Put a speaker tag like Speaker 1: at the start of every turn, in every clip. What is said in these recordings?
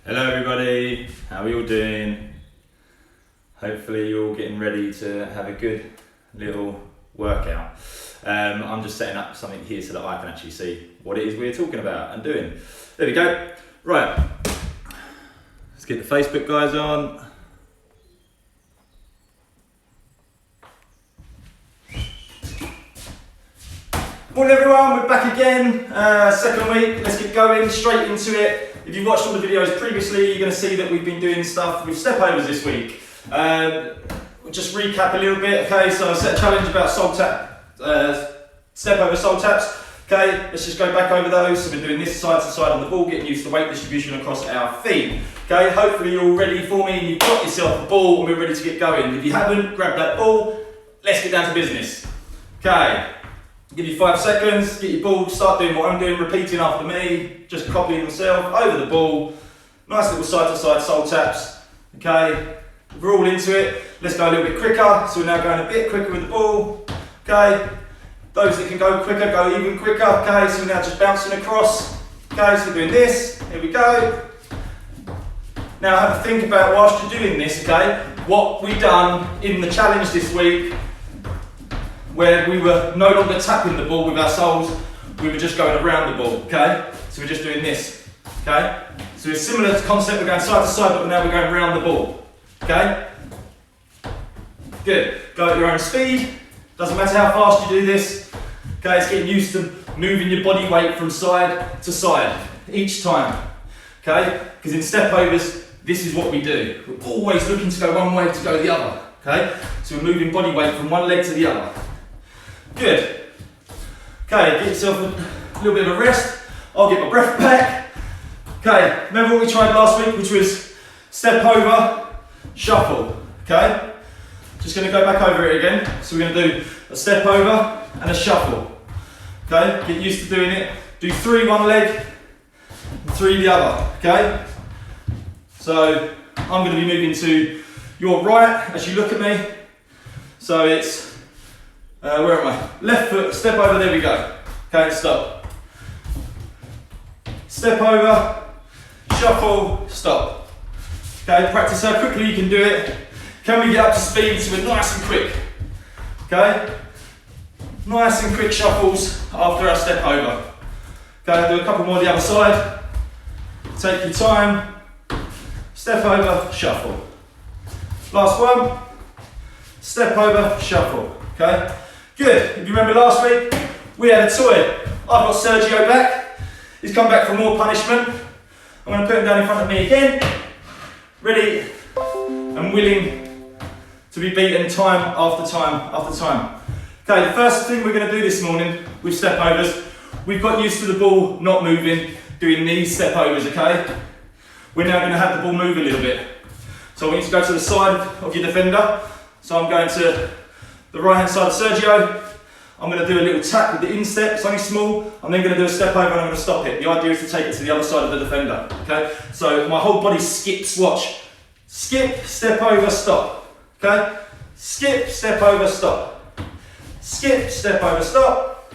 Speaker 1: Hello everybody, how are you all doing? Hopefully you're all getting ready to have a good little workout. I'm just setting up something here so that I can actually see what it is we're talking about and doing. There we go. Right, let's get the Facebook guys on. Morning everyone, we're back again, second week, let's get going straight into it. If you've watched all the videos previously, you're going to see that we've been doing stuff with step overs this week. We'll just recap a little bit, okay, so I set a challenge about step over soul taps. Okay, let's just go back over those. So we're doing this side to side on the ball, getting used to weight distribution across our feet. Okay, hopefully you're all ready for me and you've got yourself a ball and we're ready to get going. If you haven't, grab that ball, let's get down to business. Okay. Give you 5 seconds, get your ball, start doing what I'm doing, repeating after me, just copying yourself, over the ball, nice little side to side soul taps, okay, we're all into it, let's go a little bit quicker, so we're now going a bit quicker with the ball, okay, those that can go quicker, go even quicker, okay, so we're now just bouncing across, okay, so we're doing this, here we go, now have a think about whilst you're doing this, okay, what we done in the challenge this week, where we were no longer tapping the ball with our soles, we were just going around the ball, okay? So we're just doing this, okay? So it's similar to concept, we're going side to side, but now we're going around the ball, okay? Good, go at your own speed, doesn't matter how fast you do this, okay? It's getting used to moving your body weight from side to side each time, okay? Because in step overs, this is what we do. We're always looking to go one way to go the other, okay? So we're moving body weight from one leg to the other. Good. Okay, get yourself a little bit of a rest. I'll get my breath back. Okay, remember what we tried last week, which was step over, shuffle. Okay? Just going to go back over it again. So we're going to do a step over and a shuffle. Okay, get used to doing it. Do 3 one leg, and 3 the other. Okay? So I'm going to be moving to your right as you look at me. So it's where am I? Left foot, step over, there we go. Okay, stop. Step over, shuffle, stop. Okay, practice how quickly you can do it. Can we get up to speed so we're nice and quick? Okay? Nice and quick shuffles after our step over. Okay, do a couple more the other side. Take your time. Step over, shuffle. Last one. Step over, shuffle. Okay? Good. If you remember last week, we had a toy. I've got Sergio back. He's come back for more punishment. I'm going to put him down in front of me again. Ready and willing to be beaten time after time after time. Okay, the first thing we're going to do this morning with step overs, we've got used to the ball not moving, doing these step overs, okay? We're now going to have the ball move a little bit. So I want you to go to the side of your defender. So I'm going to the right hand side of Sergio. I'm going to do a little tap with the instep, it's only small. I'm then going to do a step over and I'm going to stop it. The idea is to take it to the other side of the defender, okay? So my whole body skips, watch. Skip, step over, stop, okay? Skip, step over, stop. Skip, step over, stop.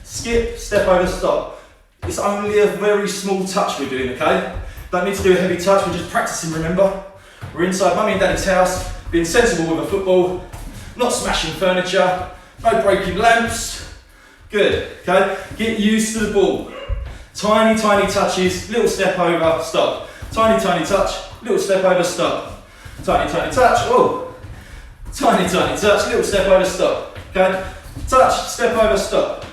Speaker 1: Skip, step over, stop. It's only a very small touch we're doing, okay? Don't need to do a heavy touch, we're just practicing, remember? We're inside mummy and daddy's house, being sensible with a football, not smashing furniture, no breaking lamps. Good, okay? Get used to the ball. Tiny, tiny touches, little step over, stop. Tiny, tiny touch, little step over, stop. Tiny, tiny touch, oh. Tiny, tiny touch, little step over, stop. Okay? Touch, step over, stop.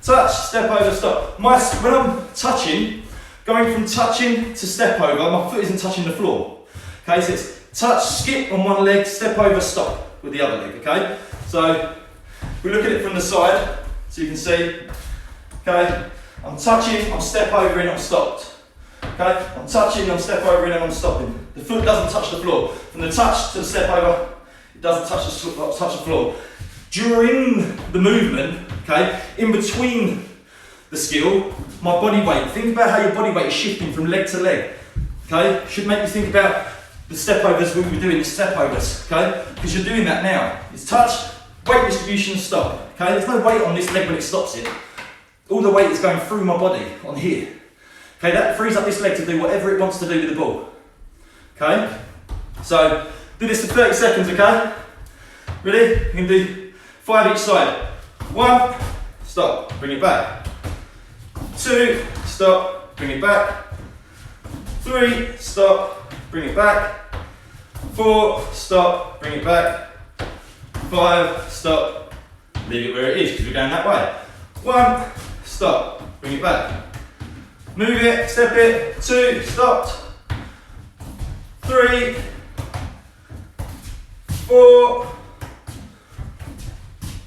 Speaker 1: Touch, step over, stop. When I'm touching, going from touching to step over, my foot isn't touching the floor. Okay, so it's touch, skip on one leg, step over, stop with the other leg, okay? So we look at it from the side, so you can see, okay? I'm touching, I'm step over and I'm stopped. Okay? I'm touching, I'm step over and I'm stopping. The foot doesn't touch the floor. From the touch to the step over, it doesn't touch the floor. During the movement, okay, in between the skill, my body weight, think about how your body weight is shifting from leg to leg, okay? Should make you think about the step overs we were doing, the step overs, okay? Because you're doing that now. It's touch, weight distribution, stop, okay? There's no weight on this leg when it stops it. All the weight is going through my body on here, Okay, that frees up this leg to do whatever it wants to do with the ball. Okay, so do this for 30 seconds, okay? Ready? You can do 5 each side. 1, stop, bring it back. 2, stop, bring it back. 3, stop, bring it back. 4, stop, bring it back. 5, stop, leave it where it is because we're going that way. 1, stop, bring it back. Move it, step it. 2, stopped. 3, 4,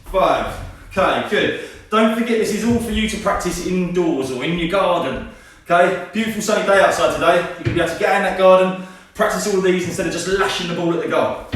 Speaker 1: 5. Okay, good. Don't forget this is all for you to practice indoors or in your garden. Okay, beautiful sunny day outside today. You're going to be able to get in that garden, practice all of these instead of just lashing the ball at the goal.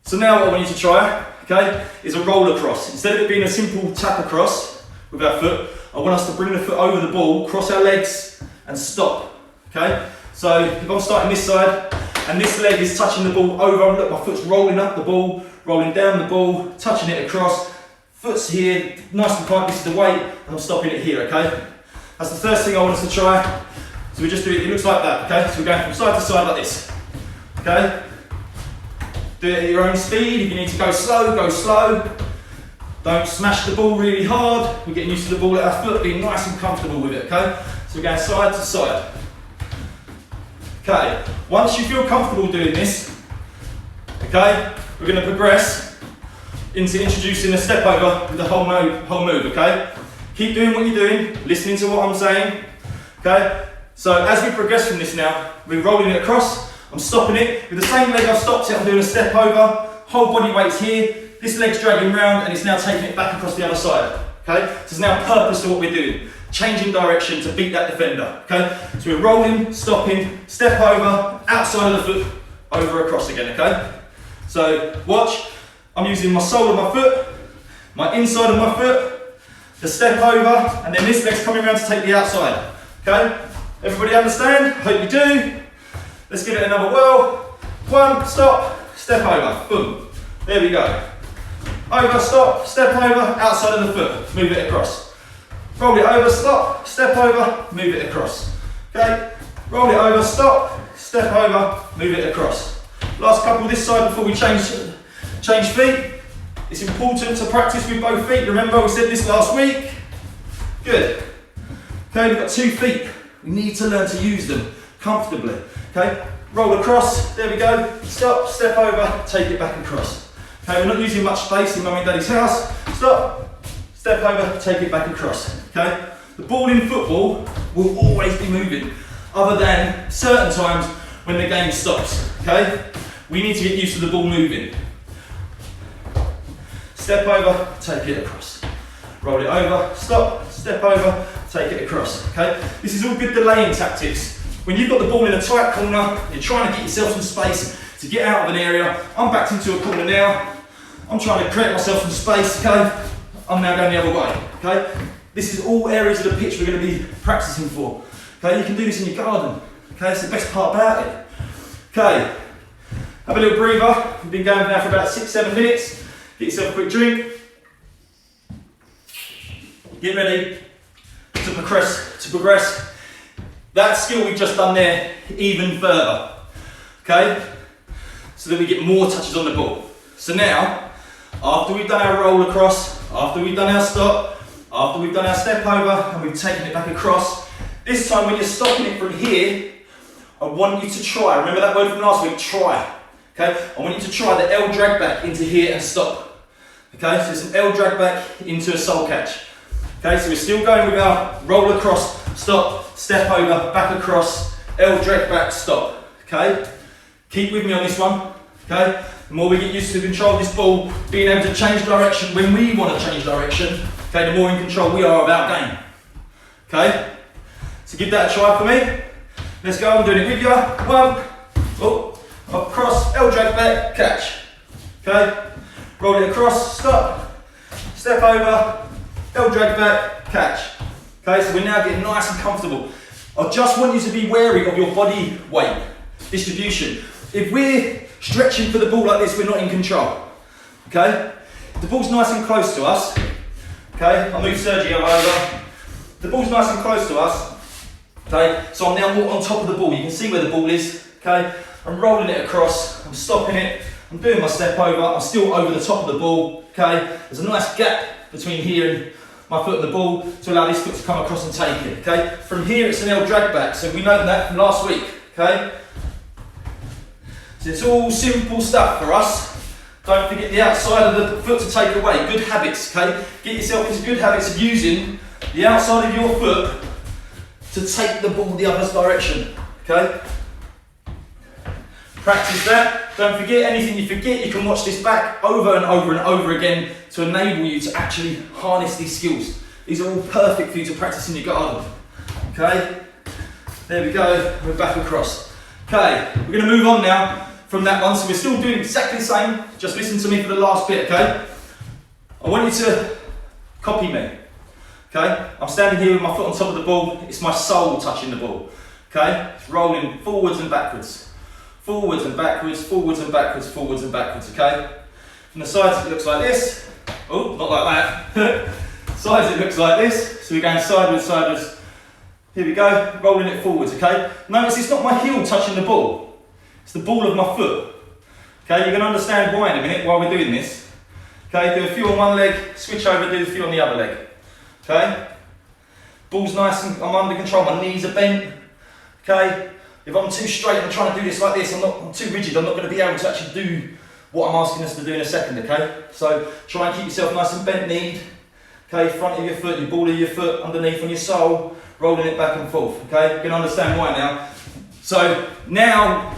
Speaker 1: So now what I want you to try, okay, is a roll across. Instead of it being a simple tap across with our foot, I want us to bring the foot over the ball, cross our legs and stop. Okay, so if I'm starting this side and this leg is touching the ball over, look, my foot's rolling up the ball, rolling down the ball, touching it across, foot's here, nice and tight, this is the weight, and I'm stopping it here, okay? That's the first thing I want us to try. So we just do it, it looks like that, okay? So we're going from side to side like this, okay? Do it at your own speed. If you need to go slow, go slow. Don't smash the ball really hard. We're getting used to the ball at our foot, being nice and comfortable with it, okay? So we're going side to side. Okay, once you feel comfortable doing this, okay, we're going to progress into introducing a step over with the whole move, okay? Keep doing what you're doing, listening to what I'm saying, okay? So as we progress from this now, we're rolling it across, I'm stopping it, with the same leg I've stopped it, I'm doing a step over, whole body weight's here, this leg's dragging round and it's now taking it back across the other side, okay? So there's now purpose to what we're doing, changing direction to beat that defender, okay? So we're rolling, stopping, step over, outside of the foot, over across again, okay? So watch, I'm using my sole of my foot, my inside of my foot, the step over, and then this leg's coming around to take the outside, okay? Everybody understand? Hope you do. Let's give it another whirl. 1, stop, step over, boom. There we go. Over, stop, step over, outside of the foot, move it across. Roll it over, stop, step over, move it across. Okay? Roll it over, stop, step over, move it across. Last couple this side before we change feet. It's important to practice with both feet. Remember we said this last week? Good. Okay, we've got 2 feet. We need to learn to use them comfortably. Okay? Roll across, there we go. Stop, step over, take it back across. Okay, we're not using much space in Mummy and Daddy's house. Stop, step over, take it back across. Okay? The ball in football will always be moving, other than certain times when the game stops. Okay? We need to get used to the ball moving. Step over, take it across. Roll it over, stop, step over, take it across. Okay? This is all good delaying tactics. When you've got the ball in a tight corner, you're trying to get yourself some space to get out of an area. I'm backed into a corner now. I'm trying to create myself some space, okay? I'm now going the other way, okay? This is all areas of the pitch we're going to be practicing for. Okay, you can do this in your garden. Okay, that's the best part about it. Okay, have a little breather. We've been going now for about 6-7 minutes. Get yourself a quick drink. Get ready to progress that skill we've just done there even further. Okay, so that we get more touches on the ball. So now, after we've done our roll across, after we've done our stop, after we've done our step over and we've taken it back across, this time when you're stopping it from here, I want you to try, remember that word from last week, try. Okay, I want you to try the L drag back into here and stop. Okay, so it's an L drag back into a sole catch. Okay, so we're still going with our roll across, stop, step over, back across, L drag back, stop. Okay, keep with me on this one. Okay, the more we get used to control this ball, being able to change direction when we want to change direction, okay, the more in control we are of our game. Okay, so give that a try for me. Let's go, I'm doing it with you. 1, oh, across, L drag back, catch. Okay, roll it across, stop, step over, L drag back, catch. Okay, so we're now getting nice and comfortable. I just want you to be wary of your body weight distribution. If we're stretching for the ball like this, we're not in control. Okay, if the ball's nice and close to us. Okay, I'll move Sergio over. The ball's nice and close to us. Okay, so I'm now more on top of the ball. You can see where the ball is. Okay, I'm rolling it across, I'm stopping it, I'm doing my step over, I'm still over the top of the ball. Okay, there's a nice gap between here and my foot and the ball to allow this foot to come across and take it. Okay, from here it's an L drag back, so we know that from last week. Okay, so it's all simple stuff for us. Don't forget the outside of the foot to take away. Good habits. Okay, get yourself into good habits of using the outside of your foot to take the ball the other direction. Okay, practice that. Don't forget anything you forget. You can watch this back over and over and over again to enable you to actually harness these skills. These are all perfect for you to practice in your garden. Okay, there we go. We're back across. Okay, we're going to move on now from that one. So we're still doing exactly the same. Just listen to me for the last bit. Okay, I want you to copy me. Okay, I'm standing here with my foot on top of the ball. It's my sole touching the ball. Okay, it's rolling forwards and backwards. Forwards and backwards, forwards and backwards, forwards and backwards, okay? From the sides it looks like this. Oh, not like that. Sides it looks like this. So we're going sideways, sideways. Here we go, rolling it forwards, okay? Notice it's not my heel touching the ball. It's the ball of my foot. Okay, you're going to understand why in a minute while we're doing this. Okay, do a few on one leg, switch over, do a few on the other leg. Okay? Ball's nice and I'm under control, my knees are bent. Okay? If I'm too straight and I'm trying to do this like this, I'm too rigid, I'm not going to be able to actually do what I'm asking us to do in a second, okay? So try and keep yourself nice and bent kneed, okay? Front of your foot, your ball of your foot underneath on your sole, rolling it back and forth, okay? You can understand why now. So now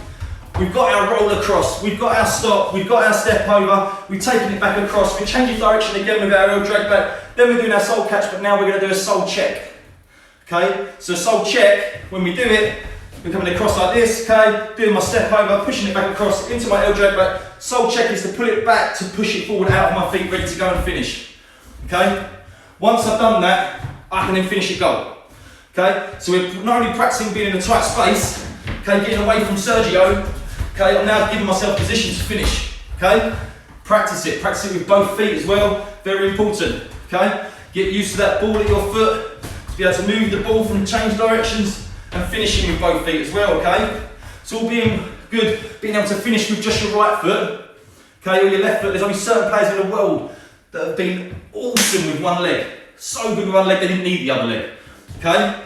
Speaker 1: we've got our roll across, we've got our stop, we've got our step over, we've taken it back across, we're changing direction again with our L drag back, then we're doing our sole catch, but now we're going to do a sole check, okay? So sole check, when we do it, we're coming across like this, okay? Doing my step over, pushing it back across into my L drag back. Sole check is to pull it back, to push it forward out of my feet, ready to go and finish. Okay? Once I've done that, I can then finish a goal. Okay? So we're not only practicing being in a tight space, okay, getting away from Sergio, okay, I'm now giving myself position to finish. Okay? Practice it with both feet as well, very important. Okay? Get used to that ball at your foot, to be able to move the ball from change directions and finishing with both feet as well, okay? It's all being good, being able to finish with just your right foot, okay, or your left foot. There's only certain players in the world that have been awesome with one leg. So good with one leg, they didn't need the other leg, okay?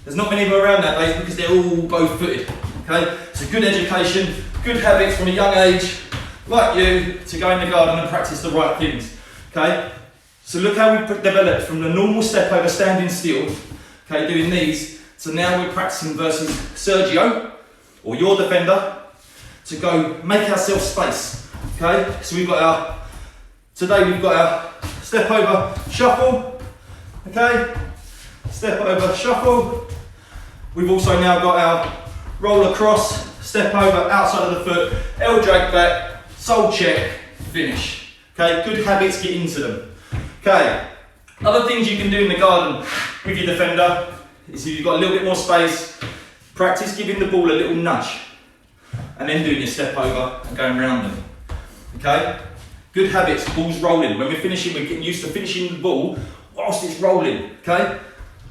Speaker 1: There's not many of them around nowadays because they're all both footed, okay? It's a good education, good habits from a young age, like you, to go in the garden and practice the right things, okay? So look how we developed from the normal step over standing still, okay, doing these. So now we're practicing versus Sergio, or your defender, to go make ourselves space, okay? So today we've got our step over, shuffle, okay? Step over, shuffle. We've also now got our roll across, step over, outside of the foot, L drag back, sole check, finish. Okay, good habits, get into them. Okay, other things you can do in the garden with your defender is if you've got a little bit more space, practice giving the ball a little nudge and then doing your step over and going around them. Okay? Good habits, ball's rolling. When we're finishing, we're getting used to finishing the ball whilst it's rolling. Okay?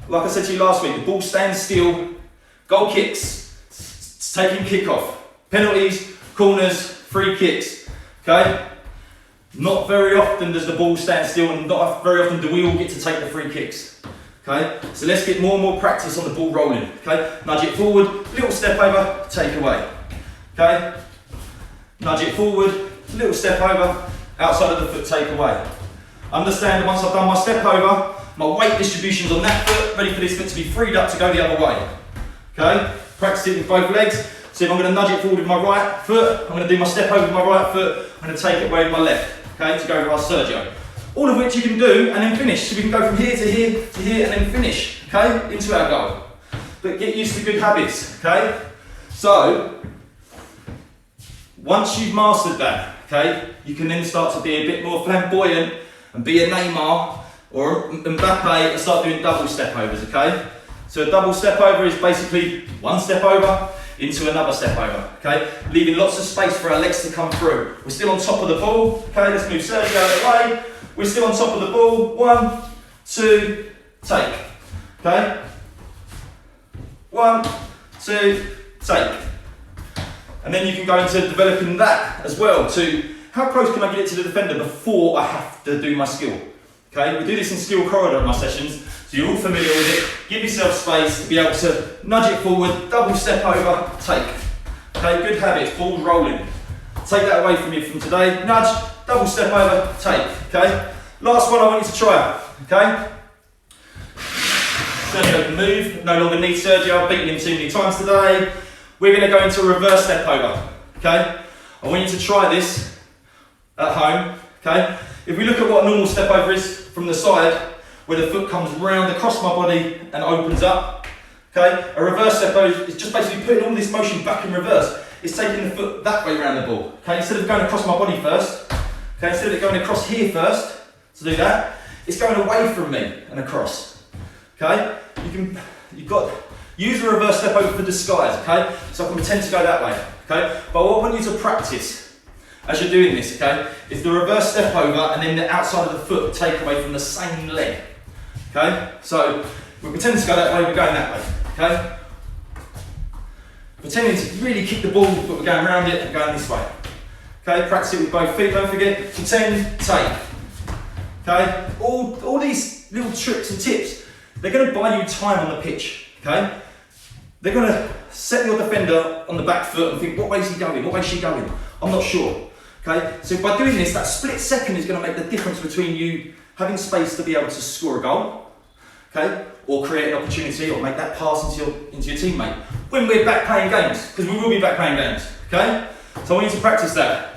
Speaker 1: Like I said to you last week, the ball stands still, goal kicks, it's taking kick off, penalties, corners, free kicks. Okay? Not very often does the ball stand still and not very often do we all get to take the free kicks. Okay, so let's get more and more practice on the ball rolling. Okay, nudge it forward, little step over, take away. Okay, nudge it forward, little step over, outside of the foot, take away. Understand that once I've done my step over, my weight distribution's on that foot, ready for this foot to be freed up to go the other way. Okay, practice it with both legs. So if I'm going to nudge it forward with my right foot, I'm going to do my step over with my right foot, I'm going to take it away with my left. Okay, to go with our Sergio. All of which you can do and then finish. So we can go from here to here to here and then finish, okay, into our goal. But get used to good habits, okay? So, once you've mastered that, okay, you can then start to be a bit more flamboyant and be a Neymar or Mbappe and start doing double step overs, okay? So a double step over is basically one step over into another step over, okay? Leaving lots of space for our legs to come through. We're still on top of the ball, okay? Let's move Sergio out of the way. We're still on top of the ball. 1, 2, take. Okay? 1, 2, take. And then you can go into developing that as well to how close can I get it to the defender before I have to do my skill. Okay, we do this in skill corridor in my sessions, so you're all familiar with it. Give yourself space to be able to nudge it forward, double step over, take. Okay, good habits, ball rolling. Take that away from you from today. Nudge, double step over, take. Okay, last one I want you to try. Okay, Sergio can move, no longer needs Sergio. I've beaten him too many times today. We're going to go into a reverse step over. Okay, I want you to try this at home. Okay, if we look at what a normal step over is from the side, where the foot comes round across my body and opens up. Okay, a reverse step over is just basically putting all this motion back in reverse. It's taking the foot that way around the ball. Okay, instead of going across my body first, okay, instead of it going across here first to do that, it's going away from me and across. Okay, you've got use the reverse step over for disguise. Okay, so I can pretend to go that way. Okay, but what I want you to practice as you're doing this, okay, is the reverse step over and then the outside of the foot take away from the same leg. Okay, so we're pretending to go that way, we're going that way. Okay, pretending to really kick the ball, but we're going around it and going this way. Okay, practice it with both feet. Don't forget, pretend, take. Okay, all these little tricks and tips, they're going to buy you time on the pitch. Okay, they're going to set your defender on the back foot and think, what way is he going? What way is she going? I'm not sure. Okay, so by doing this, that split second is going to make the difference between you having space to be able to score a goal, okay, or create an opportunity or make that pass into your teammate when we're back playing games, because we will be back playing games. Okay, so I want you to practice that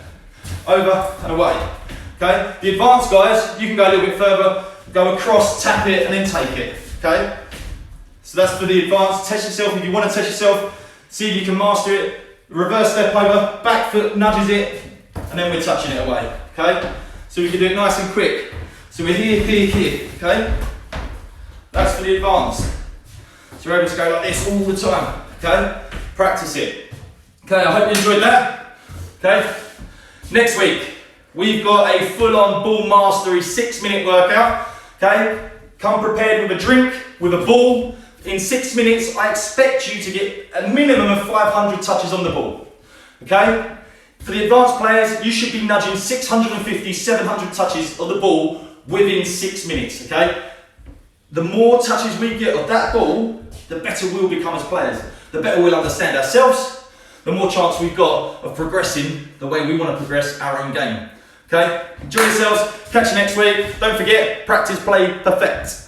Speaker 1: over and away. Okay, the advanced guys, you can go a little bit further, go across, tap it, and then take it. Okay, so that's for the advanced. Test yourself if you want to test yourself. See if you can master it. Reverse step over, back foot nudges it, and then we're touching it away. Okay, so we can do it nice and quick. So we're here, here, here. Okay, that's for the advanced. So we're able to go like this all the time. Okay, practice it. Okay, I hope you enjoyed that. Okay, next week we've got a full-on ball mastery 6-minute workout. Okay, come prepared with a drink, with a ball. In 6 minutes, I expect you to get a minimum of 500 touches on the ball. Okay? For the advanced players, you should be nudging 650, 700 touches of the ball within 6 minutes. Okay? The more touches we get of that ball, the better we'll become as players. The better we'll understand ourselves, the more chance we've got of progressing the way we want to progress our own game. Okay? Enjoy yourselves. Catch you next week. Don't forget, practice, play, perfect.